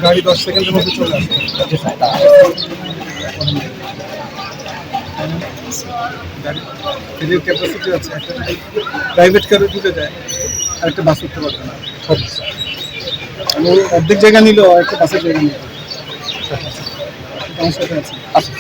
গাড়ি 10 সেকেন্ডের মধ্যে চলে আসে। গাড়ির ক্যাপাসিটি আছে, একটা প্রাইভেট কারে ঢুকে যায় আর একটা বাস উঠতে পারবে না। অর্ধেক জায়গা নিল আর একটা বাসের জায়গা নিল। আমার সাথে আছে।